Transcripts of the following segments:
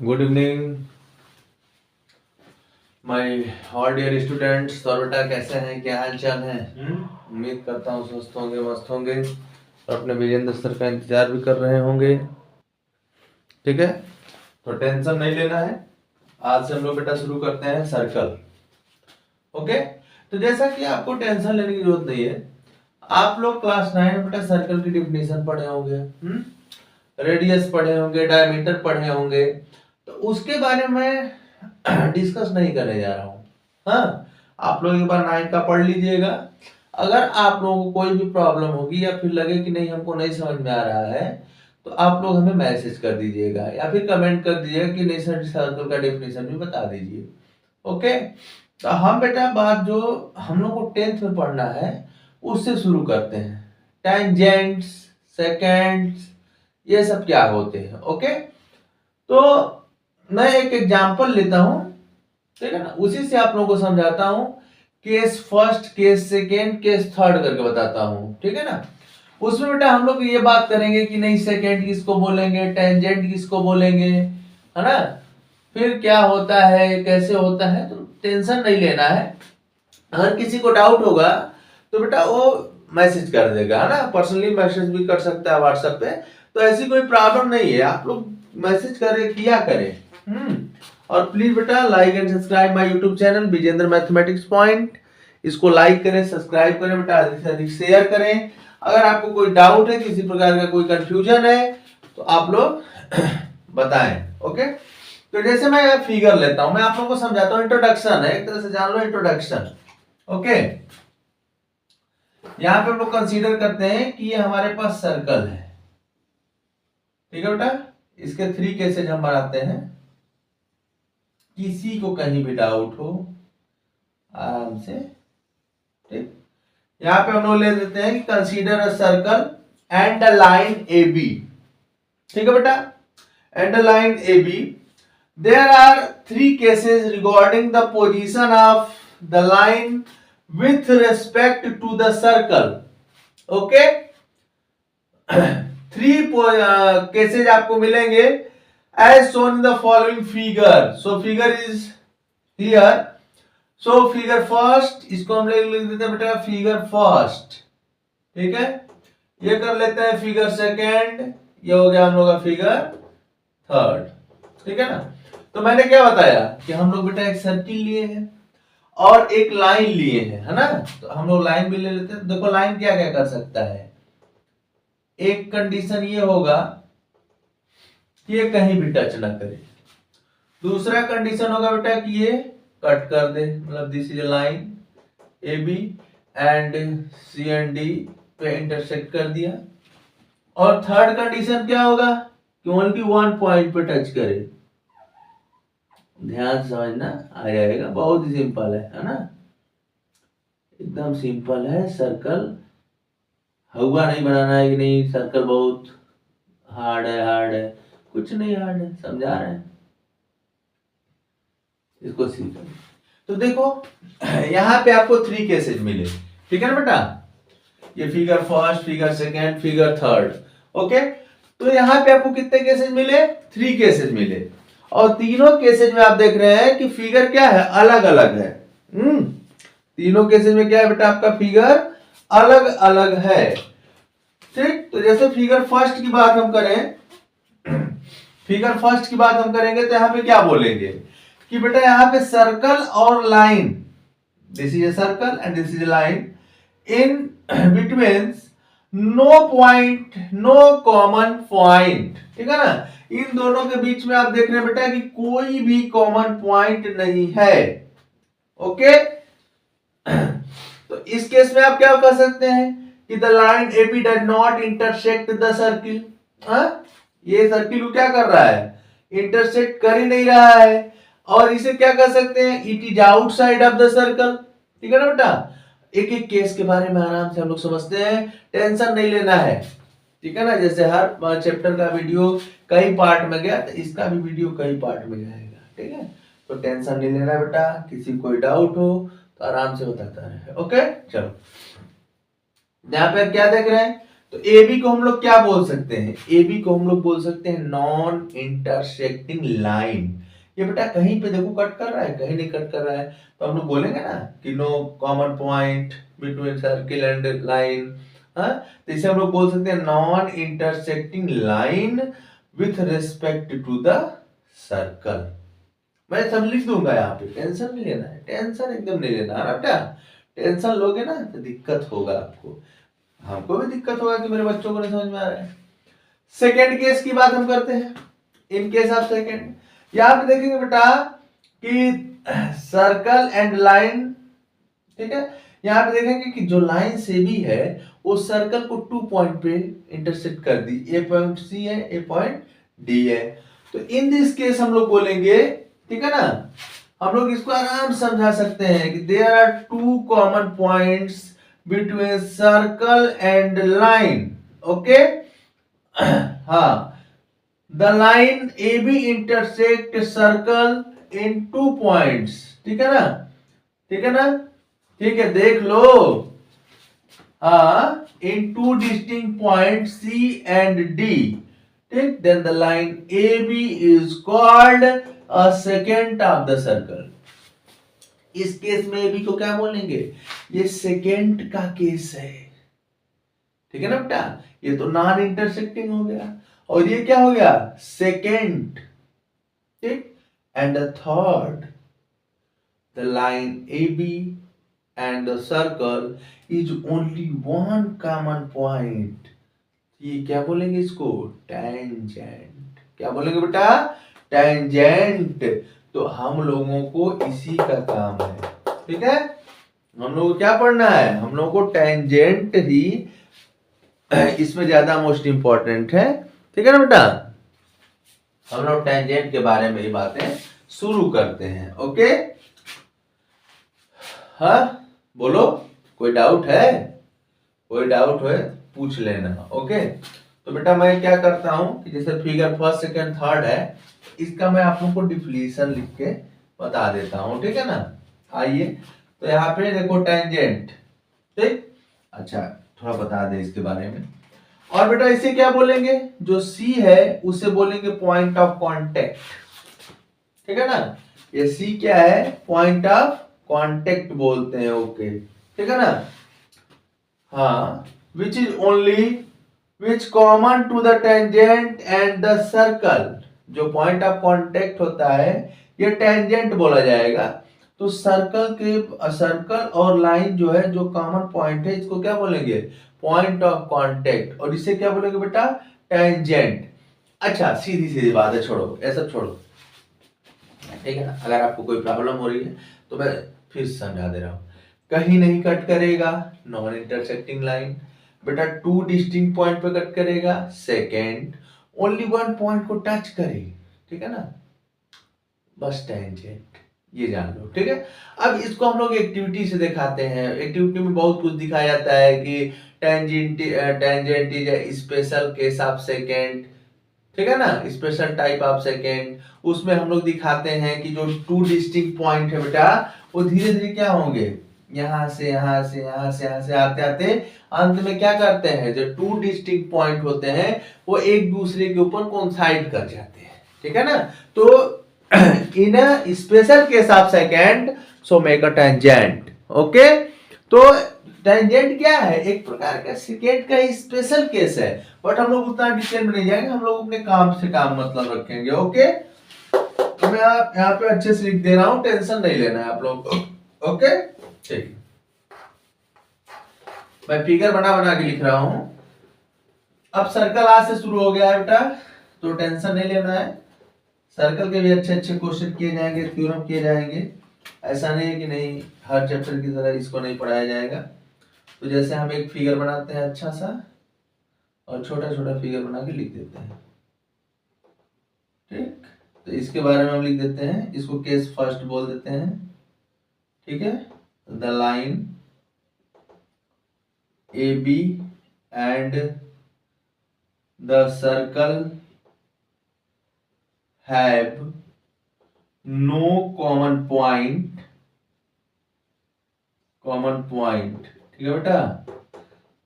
Good evening my all dear students. तो बेटा कैसे हैं, क्या हाल चाल है? उम्मीद करता हूँ स्वस्थ होंगे, मस्त होंगे और अपने विजेंद्र सर का इंतजार भी कर रहे होंगे। ठीक है, तो टेंशन नहीं लेना है। आज से हम लोग बेटा शुरू करते हैं सर्कल। ओके, तो जैसा कि आपको टेंशन लेने की जरूरत नहीं है। आप लोग क्लास 9 में बेटा सर्कल की डिफिनेशन पढ़े होंगे, रेडियस पढ़े होंगे, डायमीटर पढ़े होंगे। तो उसके बारे में डिस्कस नहीं करने जा रहा हूँ। हाँ, आप लोग एक बार 9 का पढ़ लीजिएगा। अगर आप लोगों को कोई भी प्रॉब्लम होगी या फिर लगे कि नहीं हमको नहीं समझ में आ रहा है, तो आप लोग हमें मैसेज कर दीजिएगा या फिर कमेंट कर दीजिएगा कि नहीं सर सर्कल का डेफिनेशन भी बता दीजिए। ओके, तो हम बेटा बात जो हम लोग को 10th में पढ़ना है उससे शुरू करते हैं। टेंजेंट्स, सेकेंड्स, ये सब क्या होते हैं। ओके, तो मैं एक एग्जांपल लेता हूं, ठीक है ना, उसी से आप लोगों को समझाता हूं। Case first, case second, case third करके बताता हूं, ठीक है ना। उसमें बेटा हम लोग ये बात करेंगे कि नहीं सेकेंड किसको बोलेंगे, टेंजेंट किसको बोलेंगे, है ना, फिर क्या होता है, कैसे होता है। तो टेंशन नहीं लेना है। अगर किसी को डाउट होगा तो बेटा वो मैसेज कर देगा, है ना, पर्सनली मैसेज भी कर सकता है व्हाट्सएप पे। तो ऐसी कोई प्रॉब्लम नहीं है, आप लोग मैसेज करें किया करें। और प्लीज बेटा like and subscribe my YouTube channel Vijendra mathematics point. इसको लाइक करें, सब्सक्राइब करें बेटा, अधिक से अधिक शेयर करें। अगर आपको कोई डाउट है, किसी प्रकार का कोई कंफ्यूजन है, तो आप लोग बताएं। ओके, तो जैसे मैं फिगर लेता हूं, मैं आप लोगों को समझाता हूं। इंट्रोडक्शन है, एक तरह से जान लो इंट्रोडक्शन। ओके, यहां पे हम लोग कंसीडर करते हैं कि ये हमारे पास सर्कल है, ठीक है बेटा। इसके 3 केसेज हम बनाते हैं। किसी को कहीं भी डाउट हो आराम से, ठीक। यहां पे हम लोग ले लेते हैं कि consider a circle and a line A B, ठीक है बेटा, and a line A B. There are 3 cases regarding the position of the line with respect to the circle. Okay, 3 cases आपको मिलेंगे as shown in the following figure. So figure is here. So figure first, इसको हम लिख देते हैं बेटा figure first, ठीक है। ये कर लेते हैं फिगर सेकेंड, ये हो गया हम लोग का फिगर थर्ड, ठीक है ना। तो मैंने क्या बताया कि हम लोग बेटा एक सर्किल लिए हैं और एक लाइन लिए हैं, है ना। तो हम लोग लाइन भी ले लेते हैं। देखो लाइन क्या क्या कर सकता है। एक कंडीशन ये होगा कि ये कहीं भी टच ना करे। दूसरा कंडीशन होगा बेटा कि ये कट कर दे, मतलब this is line A B and C and D पे इंटरसेक्ट कर दिया। और थर्ड कंडीशन क्या होगा कि ओनली 1 पॉइंट पे टच करे। ध्यान समझना आ जाएगा, बहुत ही सिंपल है ना, एकदम सिंपल है। सर्कल हुआ नहीं बनाना है कि नहीं सर्कल बहुत हार्ड है, हार्ड है, कुछ नहीं हार्ड है, समझा रहे हैं, इसको सीखो। तो देखो यहाँ पे आपको 3 केसेज मिले, ठीक है ना बेटा। ये figure first, figure second, figure third. Okay, तो यहाँ पे आपको कितने केसेज मिले? 3 केसेज मिले। और तीनों केसेज में आप देख रहे हैं कि फिगर क्या है, अलग अलग है। तीनों केसेज में क्या है बेटा, आपका फिगर अलग अलग है, ठीक। तो जैसे फिगर फर्स्ट की बात हम करें, फिगर फर्स्ट की बात हम करेंगे तो यहाँ पे क्या बोलेंगे कि बेटा यहाँ पे सर्कल और line, this is a circle and this is a line, in between no point, no common point, ठीक है ना। इन दोनों के बीच में आप देख रहे हैं बेटा कि कोई भी कॉमन पॉइंट नहीं है। ओके, तो इस केस में आप क्या कर सकते हैं कि the line AB does not intersect the circle. ये सर्किल क्या कर रहा है, इंटरसेक्ट कर ही नहीं रहा है। और इसे क्या कर सकते हैं, it is outside of the circle, ठीक है ना बेटा। एक एक केस के बारे में आराम से हम लोग समझते हैं, टेंशन नहीं लेना है, ठीक है ना। जैसे हर चैप्टर का वीडियो कई पार्ट में गया, तो इसका भी वीडियो कई पार्ट में जाएगा, ठीक है। तो टेंशन नहीं लेना बेटा, किसी कोई डाउट हो तो आराम से बताता रहे। ओके, चलो यहाँ पे क्या देख रहे हैं, तो ए बी को हम लोग क्या बोल सकते हैं, ए बी को हम लोग बोल सकते हैं नॉन इंटरसेक्टिंग लाइन। ये बेटा कहीं पे देखो कट कर रहा है, कहीं नहीं कट कर रहा है, तो हम लोग बोलेंगे ना कि no common point between circle and line. हाँ, तो इसे हम लोग बोल सकते हैं non intersecting line with respect to the circle. मैं सब लिख दूंगा यहाँ पे, टेंशन नहीं लेना है, टेंशन एकदम नहीं लेना है बेटा। टेंशन लोगे ना तो दिक्कत होगा आपको, हमको भी दिक्कत होगा कि मेरे बच्चों को नहीं समझ में आ रहा है। सेकेंड केस की बात हम करते हैं, इन केस ऑफ सेकेंड। यहाँ पे देखेंगे बेटा कि सर्कल एंड लाइन, ठीक है, यहाँ पे देखेंगे कि जो लाइन से भी है वो सर्कल को 2 पॉइंट पे इंटरसेक्ट कर दी, ए पॉइंट सी है, ए पॉइंट डी है। तो इन दिस केस हम लोग बोलेंगे, ठीक है ना, हम लोग इसको आराम समझा सकते हैं कि there are 2 common points between circle and line. Okay, हाँ, the line A B intersect circle in 2 points, ठीक है ना, ठीक है ना, ठीक है, देख लो, हाँ, in 2 distinct point C and D, ठीक, then the line A B is called a secant of the circle. इस केस में ए बी को क्या बोलेंगे, ये सेकेंड का केस है, ठीक है ना बेटा, ये तो नॉन इंटरसेक्टिंग हो गया, और ये क्या हो गया, सेकेंड, ठीक, and the third, the line A B and the circle is only one common point। ये क्या बोलेंगे इसको, टेंजेंट। क्या बोलेंगे बेटा, टेंजेंट। तो हम लोगों को इसी का काम है, ठीक है, हम लोगों को क्या पढ़ना है, हम लोगों को टेंजेंट ही इसमें ज्यादा मोस्ट इंपॉर्टेंट है, ठीक है ना बेटा। हम लोग टेंजेंट के बारे में ही बातें शुरू करते हैं। ओके, हाँ बोलो, कोई डाउट है, कोई डाउट है पूछ लेना। ओके, तो बेटा मैं क्या करता हूं कि जैसे फिगर फर्स्ट सेकंड थर्ड है, इसका मैं आप लोगों को डिफिनेशन लिख के बता देता हूं, ठीक है ना। आइए, तो यहाँ पे देखो टेंजेंट, ठीक, अच्छा थोड़ा बता दे इसके बारे में। और बेटा इसे क्या बोलेंगे, जो सी है उसे बोलेंगे पॉइंट ऑफ कांटेक्ट, ठीक है ना, ये सी क्या है, पॉइंट ऑफ कांटेक्ट बोलते हैं। ओके, ठीक है ना, हाँ, which is only which common to the tangent and the circle. जो पॉइंट ऑफ कांटेक्ट होता है ये टेंजेंट बोला जाएगा। तो सर्कल और लाइन जो है, जो कॉमन पॉइंट है, इसको क्या बोलेंगे, पॉइंट ऑफ कांटेक्ट, और इसे क्या बोलेंगे बेटा, टेंजेंट। अच्छा सीधी सीधी बात है, छोड़ो ये सब छोड़ो, ठीक है ना। अगर आपको कोई प्रॉब्लम हो रही है तो मैं फिर समझा दे रहा हूं, कहीं नहीं कट करेगा, नॉन इंटरसेक्टिंग लाइन, बेटा 2 डिस्टिंक्ट पॉइंट पे कट करेगा, सेकेंड, ओनली 1 पॉइंट को टच करेगी, ठीक है ना, बस टेंजेंट, ये जान लो, ठीक है। अब इसको हम लोग एक्टिविटी से दिखाते हैं। एक्टिविटी में बहुत कुछ दिखाया जाता है कि tangent is special case of second, ठीक है ना, स्पेशल टाइप ऑफ सेकेंड। उसमें हम लोग दिखाते हैं कि जो 2 डिस्टिंक्ट पॉइंट है बेटा, वो धीरे धीरे क्या होंगे, यहां से यहां से यहां से यहां से आते आते अंत में क्या करते हैं, जो 2 डिस्टिंक्ट पॉइंट होते हैं वो एक दूसरे के ऊपर कोइंसाइड कर जाते हैं, ठीक है ना। तो in a special case of secant so make a tangent. Okay, तो टेंजेंट क्या है, एक प्रकार का सेकेंड का स्पेशल केस है, बट हम लोग उतना डिटेल में नहीं जाएंगे, हम लोग अपने काम से काम मतलब रखेंगे। ओके, तो मैं यहाँ पे अच्छे से लिख दे रहा हूँ, टेंशन नहीं लेना है आप लोग। ओके, ठीक, मैं फिगर बना बना के लिख रहा हूँ। अब सर्कल आज से शुरू हो गया है बेटा, तो टेंशन नहीं लेना है, सर्कल के भी अच्छे अच्छे क्वेश्चन किए जाएंगे, थ्योरम किए जाएंगे। ऐसा नहीं है कि नहीं हर चैप्टर की तरह इसको नहीं पढ़ाया जाएगा। तो जैसे हम एक फिगर बनाते हैं अच्छा सा, और छोटा छोटा फिगर बना के लिख देते हैं, ठीक, तो इसके बारे में हम लिख देते हैं, इसको केस फर्स्ट बोल देते हैं, ठीक है। The line A B and the circle have no common point, ठीक है बेटा,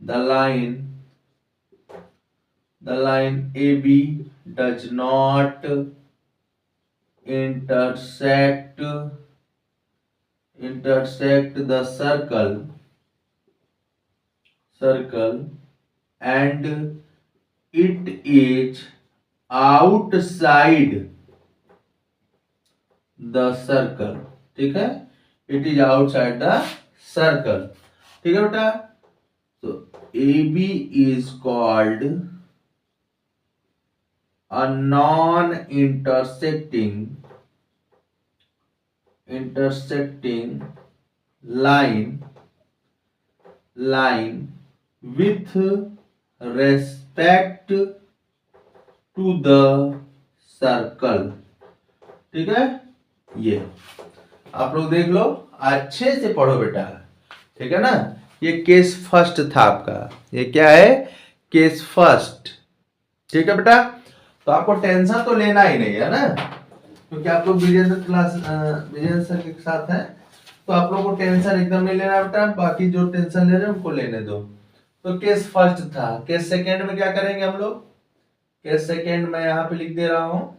the line the line AB does not intersect the circle and it is outside the circle. ठीक है, it is outside the circle. ठीक है बेटा, तो AB is called a non-intersecting line with respect to the circle. ठीक है, ये आप लोग देख लो, अच्छे से पढ़ो बेटा, ठीक है ना। ये केस फर्स्ट था आपका, ये क्या है, केस फर्स्ट। ठीक है बेटा, तो आपको टेंशन तो लेना ही नहीं है ना, क्योंकि आप लोग विजेंद्र सर के साथ हैं, तो आप लोगों को टेंशन एकदम नहीं लेना बेटा। बाकी जो टेंशन ले रहे हैं उनको लेने दो। तो केस फर्स्ट था, केस सेकेंड में क्या करेंगे हम लोग, केस सेकेंड में यहाँ पे लिख दे रहा हूँ।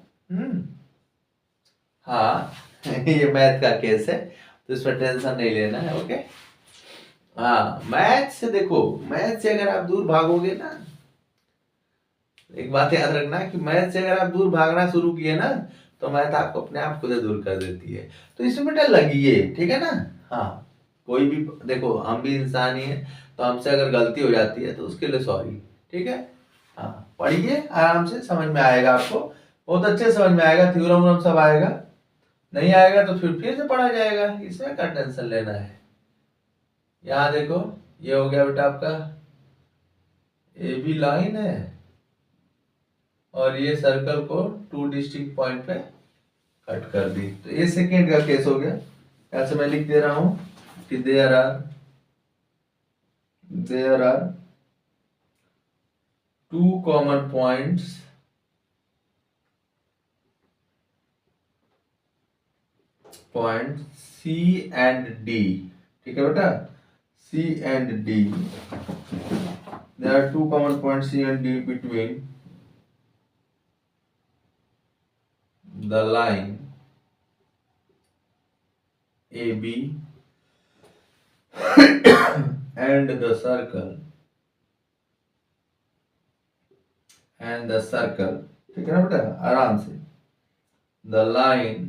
हाँ ये मैथ का केस है, तो इस पर टेंशन नहीं लेना है। ओके, हाँ, मैथ से देखो, मैथ से अगर आप दूर भागोगे ना, एक बात याद रखना कि मैथ से अगर आप दूर भागना शुरू किए ना, तो मैथ आपको अपने आप खुद दूर कर देती है। तो इसमें बेटा लगिए, ठीक है ना। हाँ, कोई भी देखो, हम भी इंसान ही है, तो हमसे अगर गलती हो जाती है तो उसके लिए सॉरी। ठीक है, हाँ, पढ़िए आराम से, समझ में आएगा आपको, बहुत अच्छे समझ में आएगा, थ्योरम व्योरम सब आएगा। नहीं आएगा तो फिर से पढ़ा जाएगा, इसमें क्या टेंशन लेना है। यहाँ देखो, ये हो गया बेटा आपका ए बी लाइन है, और ये सर्कल को 2 डिस्टिंक्ट पॉइंट पे कट कर दी। तो ये सेकेंड का केस हो गया। ऐसे मैं लिख दे रहा हूं कि there are 2 common points C and D। ठीक है बेटा, C and D, there are 2 common points C and D between the line AB and the circle ठीक है ना बेटा, आराम से, the line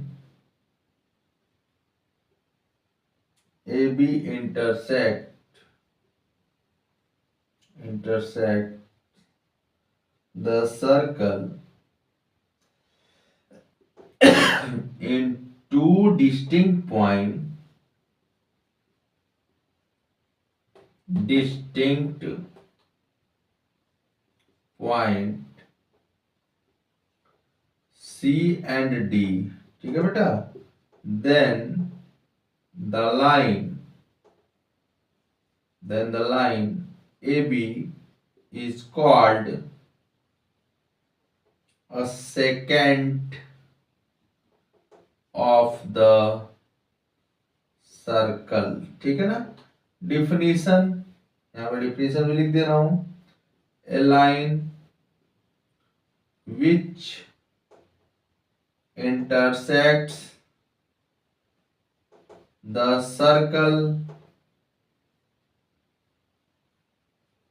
AB intersect the circle in 2 distinct point C and D। ठीक है बेटा, then the line AB is called a secant of the circle। ठीक है ना। डिफिनीशन, यहाँ पर डिफिनीशन भी लिख दे रहा हूं, a line which intersects the circle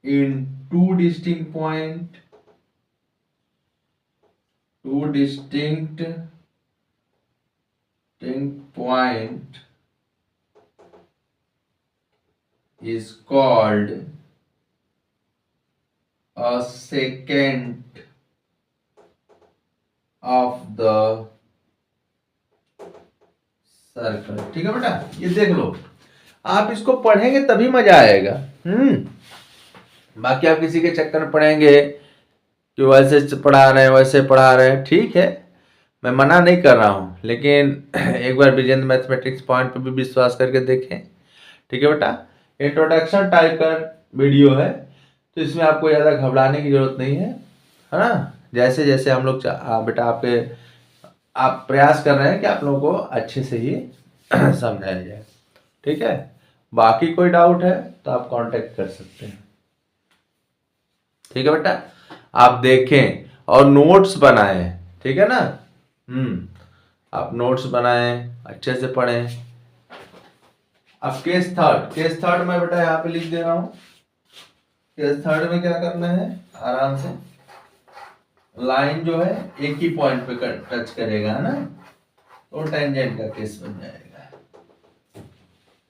in 2 distinct point is called a secant of the circle. ठीक है बेटा, ये देख लो, आप इसको पढ़ेंगे तभी मजा आएगा। बाकी आप किसी के चक्कर में पढ़ेंगे कि वैसे पढ़ा रहे हैं वैसे पढ़ा रहे हैं, ठीक है, मैं मना नहीं कर रहा हूँ, लेकिन एक बार विजेंद्र मैथमेटिक्स पॉइंट पे भी विश्वास करके देखें। ठीक है बेटा, इंट्रोडक्शन टाइप का वीडियो है, तो इसमें आपको ज़्यादा घबराने की जरूरत नहीं है ना। जैसे जैसे हम लोग बेटा आप प्रयास कर रहे हैं कि आप लोगों को अच्छे से ही समझाया जाए। ठीक है, बाकी कोई डाउट है तो आप कांटेक्ट कर सकते हैं। ठीक है बेटा, आप देखें और नोट्स बनाएं, ठीक है ना। आप नोट्स बनाएं, अच्छे से पढ़ें। अब केस थर्ड मैं बेटा यहाँ पे लिख दे रहा हूं। केस थर्ड में क्या करना है, आराम से लाइन जो है एक ही पॉइंट पे टच करेगा, है ना, तो टेंजेंट का केस बन जाएगा।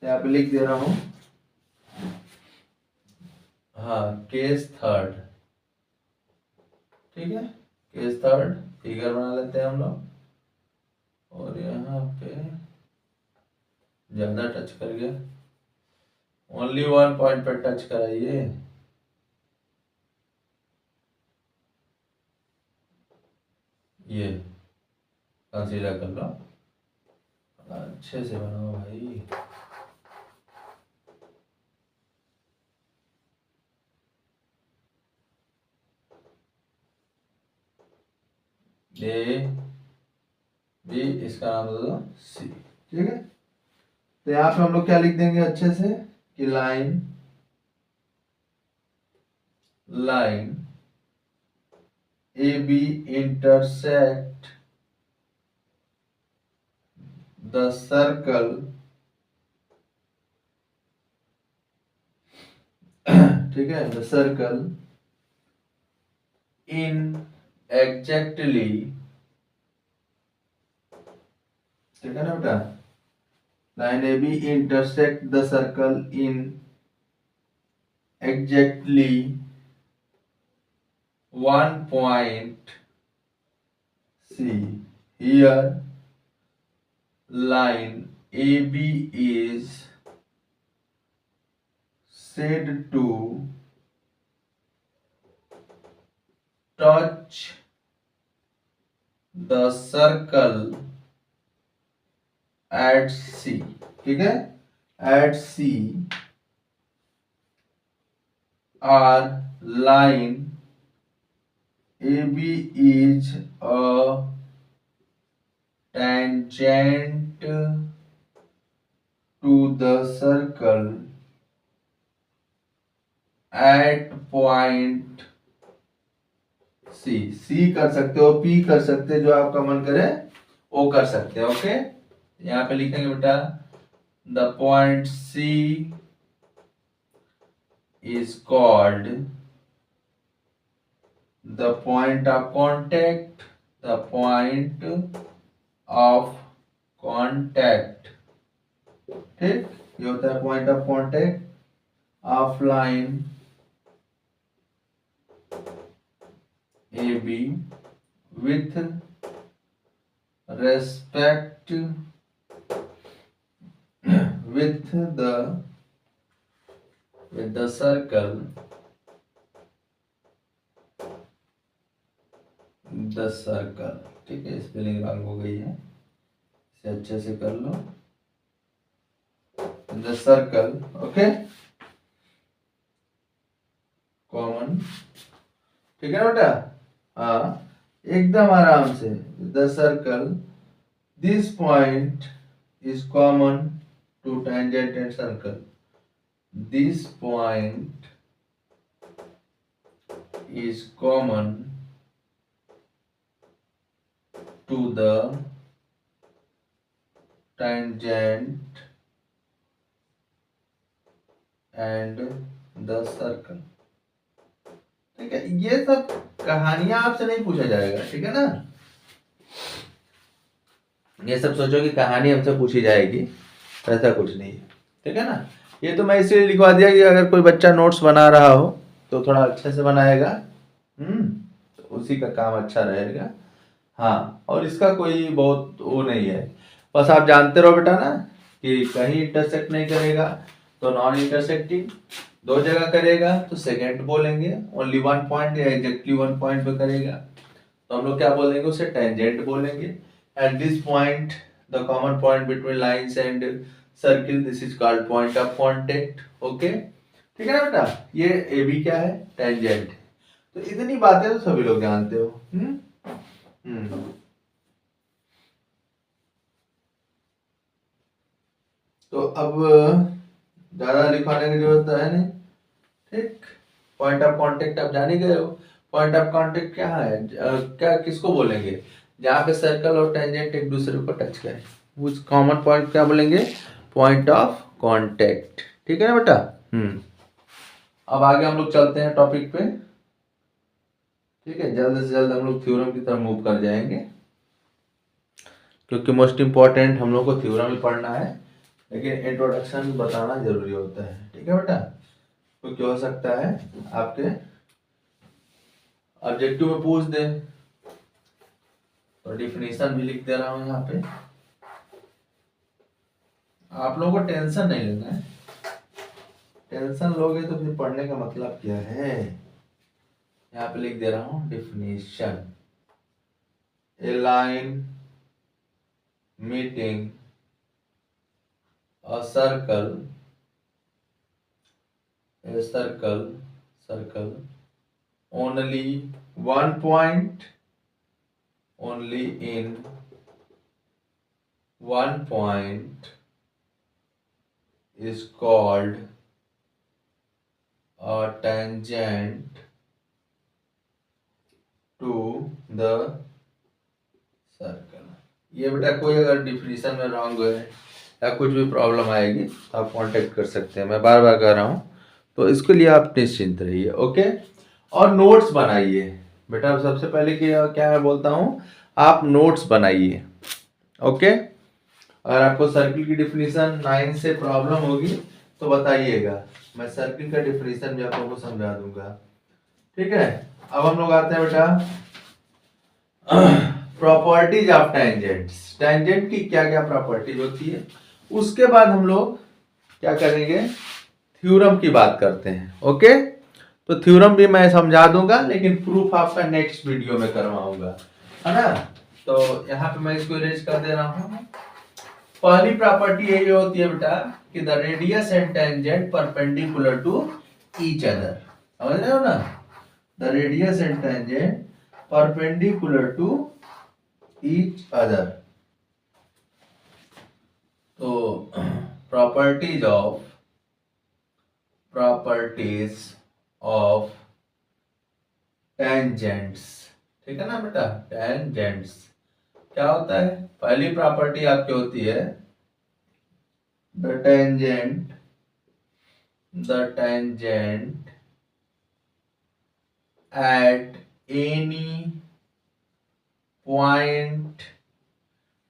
यहाँ पे लिख दे रहा हूं, हाँ, केस थर्ड, ठीक है। केस थर्ड फिगर बना लेते हैं हम लोग, और यहाँ पे ज्यादा टच कर गया, ओनली वन पॉइंट पर टच कराइए। ये कंसीडर कर लो, अच्छे से बनाओ भाई। ए बी, इसका नाम दे दो सी, ठीक है। तो यहाँ पे हम लोग क्या लिख देंगे अच्छे से कि line A B intersect the circle, ठीक है, द सर्कल इन एग्जैक्टली, ठीक है ना बेटा, line A B intersect the circle in exactly 1 point C. Here line AB is said to touch the circle at C, ठीक है, at C or line AB is a tangent to the circle at point C कर सकते हो, P कर सकते हो, जो आपका मन करे वो कर सकते हो। ओके, यहाँ पे लिखेंगे बेटा the point C is called the point of contact, the point of contact, ठीक, ये होता है point of contact of line A B with respect with the circle, the circle, ठीक है, स्पेलिंग रॉन्ग हो गई है, इसे अच्छे से कर लो, the circle, ओके, कॉमन, ठीक है ना बेटा, हाँ, एकदम आराम से, the circle, this point is common to tangent and circle, this point is common to the tangent and the circle, ठीक है। ये सब कहानियां आपसे नहीं पूछा जाएगा, ठीक है ना, ये सब सोचो कि कहानी हमसे पूछी जाएगी, ऐसा कुछ नहीं है, ठीक है ना। ये तो मैं इसलिए लिखवा दिया कि अगर कोई बच्चा नोट्स बना रहा हो तो थोड़ा अच्छे से बनाएगा, तो उसी का काम अच्छा रहेगा। हाँ, और इसका कोई बहुत वो नहीं है, बस आप जानते रहो बेटा ना कि कहीं इंटरसेक्ट नहीं करेगा तो नॉन इंटरसेक्टिंग, दो जगह करेगा तो सेकेंड बोलेंगे, ओनली वन पॉइंट या एग्जैक्टली वन पॉइंट पे करेगा तो हम लोग क्या बोलेंगे, उसे टेंजेंट बोलेंगे। At this point the common point between lines and circle, this is called point of contact, okay, ठीक है ना बेटा। ये ए बी क्या है, टेंजेंट, तो इतनी बातें तो सभी लोग जानते हो। तो अब ज्यादा लिखवाने की जरूरत है नहीं, ठीक, पॉइंट ऑफ कांटेक्ट आप जान ही गए हो, पॉइंट ऑफ कांटेक्ट क्या है, क्या किसको बोलेंगे, जहाँ पे सर्कल और टेंजेंट एक दूसरे को टच करें, उस कॉमन पॉइंट क्या बोलेंगे, पॉइंट ऑफ कांटेक्ट। ठीक है ना बेटा। अब आगे हम लोग चलते हैं टॉपिक पे। ठीक है, जल्द से जल्द हम लोग थ्योरम की तरफ मूव कर जाएंगे, क्योंकि मोस्ट इंपॉर्टेंट हम लोग को थ्योरम ही पढ़ना है, लेकिन इंट्रोडक्शन बताना जरूरी होता है। ठीक है बेटा, क्योंकि हो सकता है आपके ऑब्जेक्टिव में पूछ दे, तो डिफिनीशन भी लिख दे रहा हूं यहाँ पे। आप लोगों को टेंशन नहीं लेना है, टेंशन लोगे तो फिर पढ़ने का मतलब क्या है। यहाँ पे लिख दे रहा हूं definition, A line meeting a circle only one point, only in one point is called a tangent to the circle. ये बेटा कोई अगर डिफिनीशन में रॉन्ग है या कुछ भी प्रॉब्लम आएगी तो आप कांटेक्ट कर सकते हैं, मैं बार बार कह रहा हूँ, तो इसके लिए आप निश्चिंत रहिए। ओके, और नोट्स बनाइए बेटा। सबसे पहले क्या मैं बोलता हूँ, आप नोट्स बनाइए। ओके, अगर आपको सर्किल की डिफिनीशन 9 से प्रॉब्लम होगी तो बताइएगा, मैं सर्किल का डिफिनीशन भी आप लोगों को समझा दूंगा। ठीक है, अब हम लोग आते हैं बेटा प्रॉपर्टीज ऑफ टेंजेंट्स। टेंजेंट की क्या क्या प्रॉपर्टीज होती है, उसके बाद हम लोग क्या करेंगे, थ्योरम की बात करते हैं। ओके, तो थ्योरम भी मैं समझा दूंगा, लेकिन प्रूफ आपका नेक्स्ट वीडियो में करवाऊंगा, है ना। तो यहाँ पे मैं इसको इरेज कर दे रहा हूँ। पहली प्रॉपर्टी यही होती है बेटा कि the radius and tangent perpendicular to each other. समझ रहे हो ना, the radius and tangent perpendicular to each other। तो properties of tangents, ठीक है ना बेटा। tangents क्या होता है, पहली प्रॉपर्टी आपकी होती है the tangent at any point,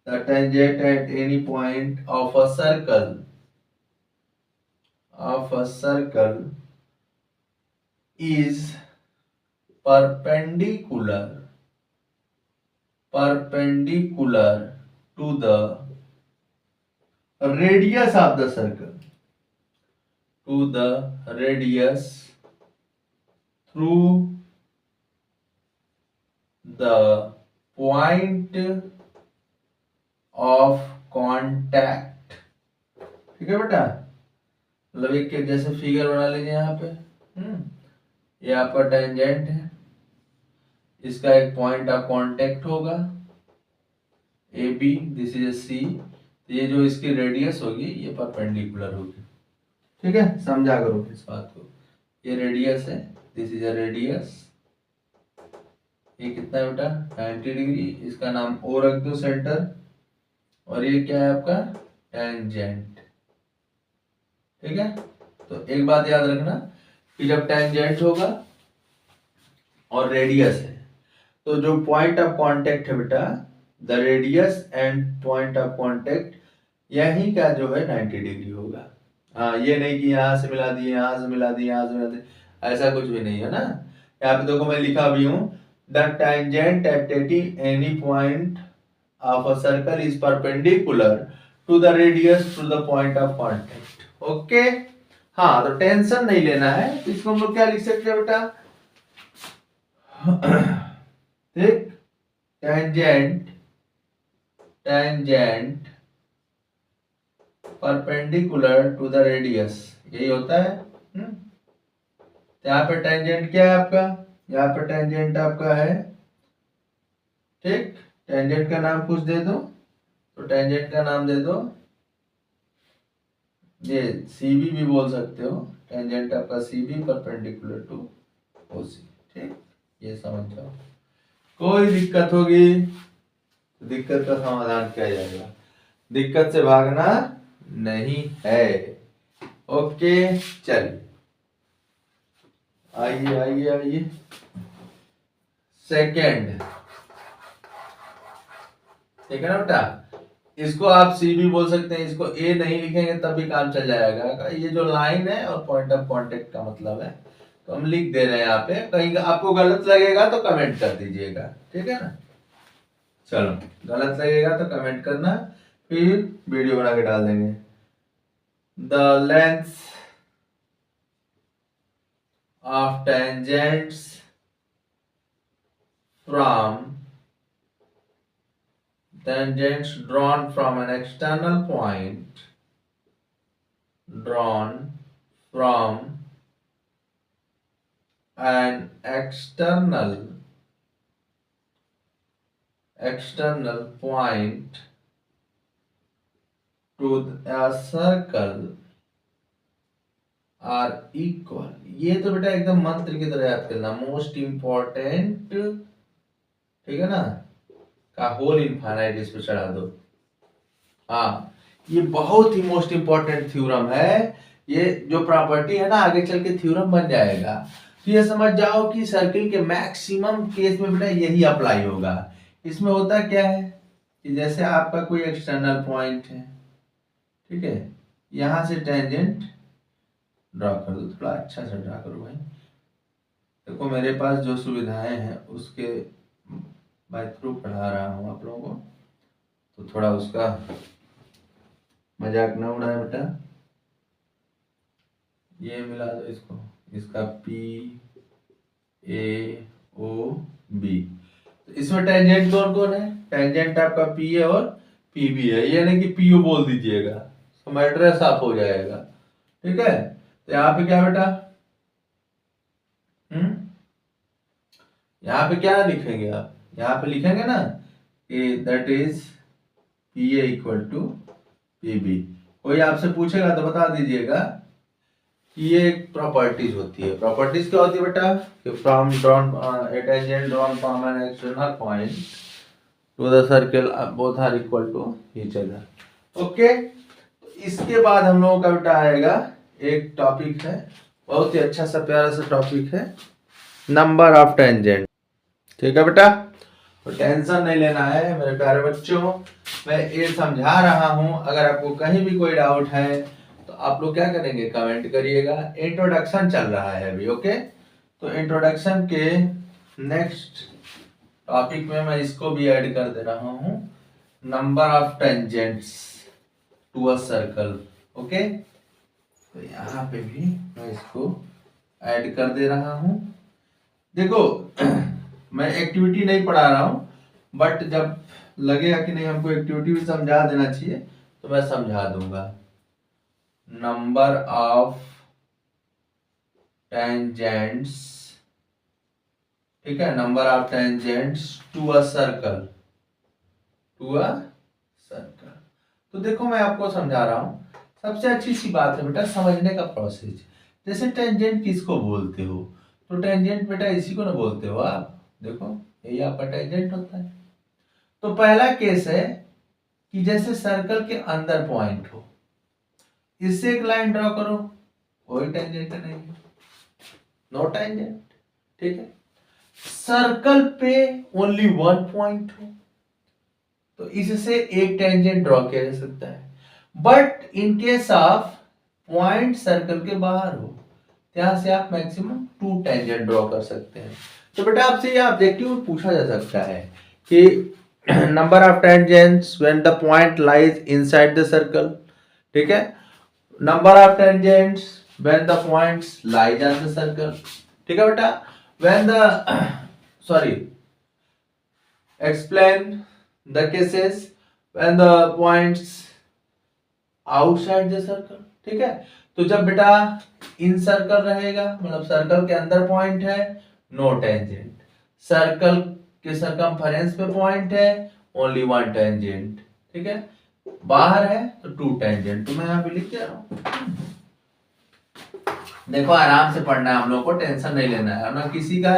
the tangent at any point of a circle is perpendicular to the radius of the circle, to the radius through the point of contact। ठीक है बेटा, मतलब एक जैसे फिगर बना लीजिए यहाँ पे। ये आपका टेंजेंट है, इसका एक पॉइंट ऑफ कांटेक्ट होगा A B, this is C. ये जो इसकी रेडियस होगी ये परपेंडिकुलर होगी। ठीक है, समझा करो इस बात को। ये रेडियस है, दिस इज अ रेडियस। ये कितना है बेटा, 90 डिग्री। इसका नाम ओ रख दो सेंटर, और ये क्या है आपका टेंजेंट। ठीक है, तो एक बात याद रखना कि जब टेंजेंट होगा और रेडियस है, तो जो पॉइंट ऑफ कांटेक्ट है बेटा, the radius and point of contact यही का जो है 90 डिग्री होगा। हाँ, ये नहीं कि यहां से मिला दिए, यहां से मिला दिए, यहां से मिला दिए, ऐसा कुछ भी नहीं है ना। यहाँ पे देखो मैं लिखा भी हूं, the tangent at any point of a circle is perpendicular to the radius to the point of contact. Okay, हाँ, तो टेंशन नहीं लेना है। तो इसको हम लोग क्या लिख सकते हैं बेटा, ठीक, tangent perpendicular to the radius, यही होता है। यहाँ पे टेंजेंट क्या है आपका, यहाँ पे टेंजेंट आपका है, ठीक, टेंजेंट का नाम कुछ दे दो, तो टेंजेंट का नाम दे दो, ये सीबी भी बोल सकते हो। टेंजेंट आपका सीबी परपेंडिकुलर टू ओसी। ठीक, ये समझ जाओ। कोई दिक्कत होगी तो दिक्कत का समाधान किया जाएगा, दिक्कत से भागना नहीं है। ओके चलिए आइए आइए आइए। सेकंड, ठीक है ना बेटा, इसको आप सी भी बोल सकते हैं, इसको ए नहीं लिखेंगे तब भी काम चल जाएगा। ये जो लाइन है और पॉइंट ऑफ कांटेक्ट का मतलब है, तो हम लिख दे रहे हैं यहाँ पे। कहीं आपको गलत लगेगा तो कमेंट कर दीजिएगा, ठीक है ना। चलो गलत लगेगा तो कमेंट करना, फिर वीडियो बना के डाल देंगे। The length of tangents from tangents drawn from an external point, drawn from an external point to a circle are equal। ये तो बेटा एकदम मंत्र की तरह याद करना, मोस्ट इंपॉर्टेंट, ठीक है ना, का होल इनफाइनाइट इस पे चढ़ा दो। हाँ ये बहुत ही मोस्ट इंपॉर्टेंट थ्योरम है, ये जो प्रॉपर्टी है ना आगे चल के थ्योरम बन जाएगा। तो ये समझ जाओ कि सर्किल के मैक्सिमम केस में बेटा यही अप्लाई होगा। इसमें होता क्या है कि जैसे आपका कोई एक्सटर्नल पॉइंट है, ठीक है, यहां से टेंजेंट ड्रॉ कर दो, थोड़ा अच्छा से ड्रॉ करो भाई। देखो मेरे पास जो सुविधाएं हैं उसके बाय थ्रू पढ़ा रहा हूँ आप लोगों को, तो थोड़ा उसका मजाक न उड़ाए बेटा। ये मिला दो इसको, इसका P A O B। तो इसमें टेंजेंट कौन कौन है, टेंजेंट आपका P A और P B है, ये नहीं कि PO बोल दीजिएगा तो मैटर साफ हो जाएगा, ठीक है। तो यहाँ पे क्या बेटा, यहाँ पे क्या लिखेंगे आप, यहाँ पे लिखेंगे ना कि that is P A equal to P B। कोई आपसे पूछेगा तो बता दीजिएगा कि ये एक प्रॉपर्टीज होती है। प्रॉपर्टीज क्या होती है बेटा, कि from drawn a tangent drawn from an external point to the circle both are equal to each other. Okay, इसके बाद हम लोगों का बेटा आएगा एक टॉपिक है, बहुत ही अच्छा सा प्यारा सा टॉपिक है, नंबर ऑफ टेंजेंट। ठीक है बेटा, तो टेंशन नहीं लेना है मेरे प्यारे बच्चों, मैं ये समझा रहा हूं। अगर आपको कहीं भी कोई डाउट है तो आप लोग क्या करेंगे, कमेंट करिएगा। इंट्रोडक्शन चल रहा है अभी, ओके। तो इंट्रोडक्शन के नेक्स्ट टॉपिक में मैं इसको भी ऐड कर दे रहा हूं, number of tangents to a circle, okay. तो यहाँ पे भी मैं इसको ऐड कर दे रहा हूं। देखो मैं एक्टिविटी नहीं पढ़ा रहा हूं, बट जब लगेगा कि नहीं हमको एक्टिविटी भी समझा देना चाहिए तो मैं समझा दूंगा। नंबर ऑफ टेंजेंट्स, ठीक है, number of tangents to a circle, to a circle. तो देखो मैं आपको समझा रहा हूं, सबसे अच्छी सी बात है बेटा समझने का प्रोसेस। जैसे टेंजेंट किसको बोलते हो, तो टेंजेंट बेटा इसी को ना बोलते हो आप, देखो यही आपका टेंजेंट होता है। तो पहला केस है कि जैसे सर्कल के अंदर पॉइंट हो, इससे एक लाइन ड्रॉ करो, कोई टेंजेंट नहीं है, नो टेंजेंट, ठीक है। सर्कल पे ओनली वन पॉइंट हो तो इससे एक टेंजेंट ड्रॉ किया जा सकता है। But in case of point circle के बाहर हो, यहां से आप मैक्सिमम टू टेंजेंट ड्रॉ कर सकते हैं। तो बेटा आपसे ये ऑब्जेक्टिव पूछा जा सकता है कि number of tangents when the point lies inside the circle, ठीक है, number of tangents when the points lies on the circle, ठीक है बेटा, when the sorry explain the cases when the points outside the circle, ठीक है। तो जब बेटा इन सर्कल रहेगा, मतलब सर्कल के अंदर पॉइंट है, नो टेंजेंट, सर्कल के सरकमफेरेंस पे पॉइंट है, ओनली वन टेंजेंट, ठीक है, बाहर है तो टू टेंजेंट। तो मैं यहाँ पे लिख दे रहा हूँ, देखो आराम से पढ़ना है हम लोग को, टेंशन नहीं लेना है ना, किसी का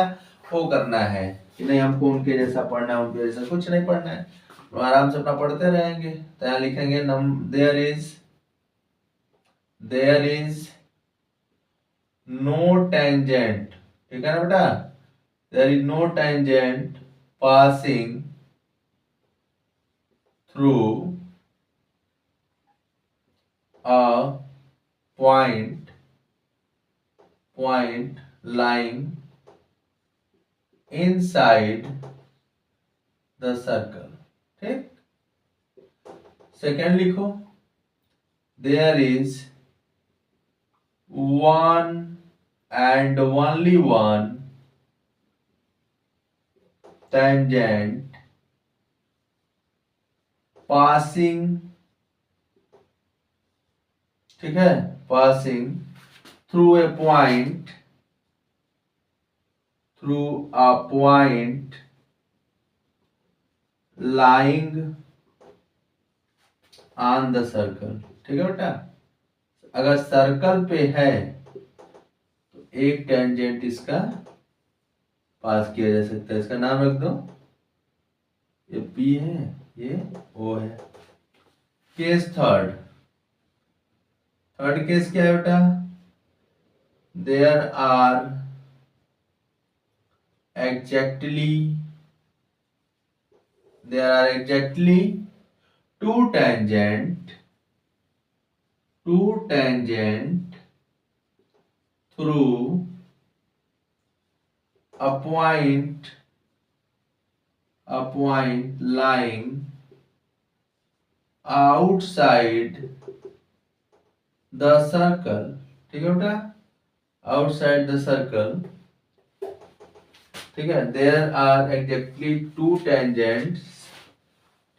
वो करना है कि नहीं हमको उनके जैसा पढ़ना है, उनके जैसा कुछ नहीं पढ़ना है, तो आराम से अपना पढ़ते रहेंगे। तो यहाँ लिखेंगे देयर इज नो टेंजेंट, ठीक है ना बेटा, there is no tangent passing through a point lying inside the circle, ठीक। सेकेंड लिखो, there is one and only one tangent passing, ठीक है, passing through a point lying on the circle, ठीक है बेटा। अगर सर्कल पे है तो एक टेंजेंट इसका पास किया जा सकता है, इसका नाम रख दो, ये P है, ये O है। केस थर्ड केस क्या है बेटा, there are exactly two tangent through a point lying outside the circle, ठीक है बेटा, outside the circle, ठीक है। there are exactly two tangents,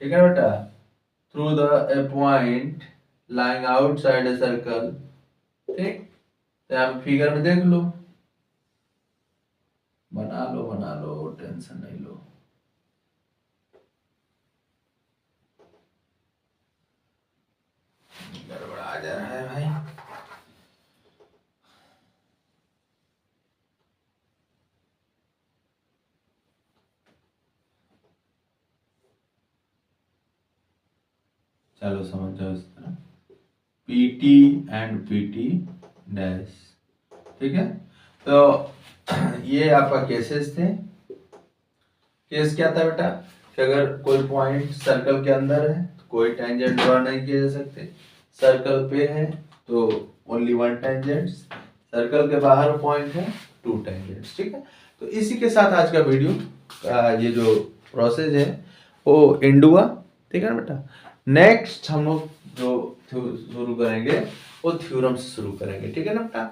ठीक है बेटा, through a point lying outside a circle, ठीक। तो आप फिगर में देख लो, बना लो, टेंशन नहीं लो। गड़बड़ा जा रहा है भाई। चलो समझ जाओ इस तरह, PT एंड PT डैश, ठीक है। तो ये आपका केसेस थे। केस क्या था बेटा कि अगर कोई पॉइंट सर्कल के अंदर है तो कोई टेंजेंट ड्रॉ नहीं किए जा सकते, सर्कल पे है तो ओनली वन टेंजेंट, सर्कल के बाहर पॉइंट है टू टेंजेंट्स, ठीक है। तो इसी के साथ आज का वीडियो का ये जो प्रोसेस है वो एंड हुआ, ठीक है ना बेटा। नेक्स्ट हम लोग जो शुरू करेंगे वो थ्योरम से शुरू करेंगे, ठीक है ना बेटा।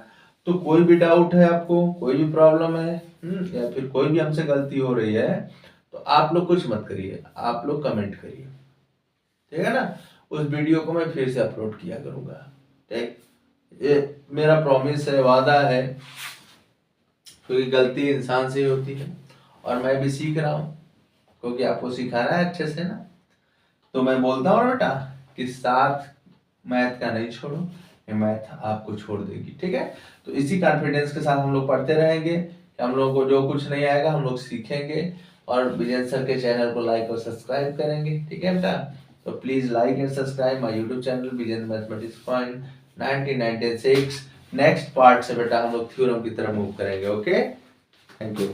तो कोई भी डाउट है आपको, कोई भी प्रॉब्लम है या फिर कोई भी हमसे गलती हो रही है तो आप लोग कुछ मत करिए, आप लोग कमेंट करिए, ठीक है ना। उस वीडियो को मैं फिर से अपलोड किया करूंगा, ठीक। ये मेरा प्रॉमिस है, वादा है, क्योंकि गलती इंसान से ही होती है और मैं भी सीख रहा हूँ क्योंकि आपको सिखाना है अच्छे से ना। तो मैं बोलता हूँ बेटा कि साथ मैथ का नहीं छोड़ो, ये मैथ आपको छोड़ देगी, ठीक है। तो इसी कॉन्फिडेंस के साथ हम लोग पढ़ते रहेंगे कि हम लोगों को जो कुछ नहीं आएगा हम लोग सीखेंगे और विजय सर के चैनल को लाइक और सब्सक्राइब करेंगे, ठीक है बेटा। तो please like and subscribe my YouTube channel Vijay mathematics point 1996। Next part से बेटा हम लोग थ्योरम की तरफ मूव करेंगे, ओके। Thank you.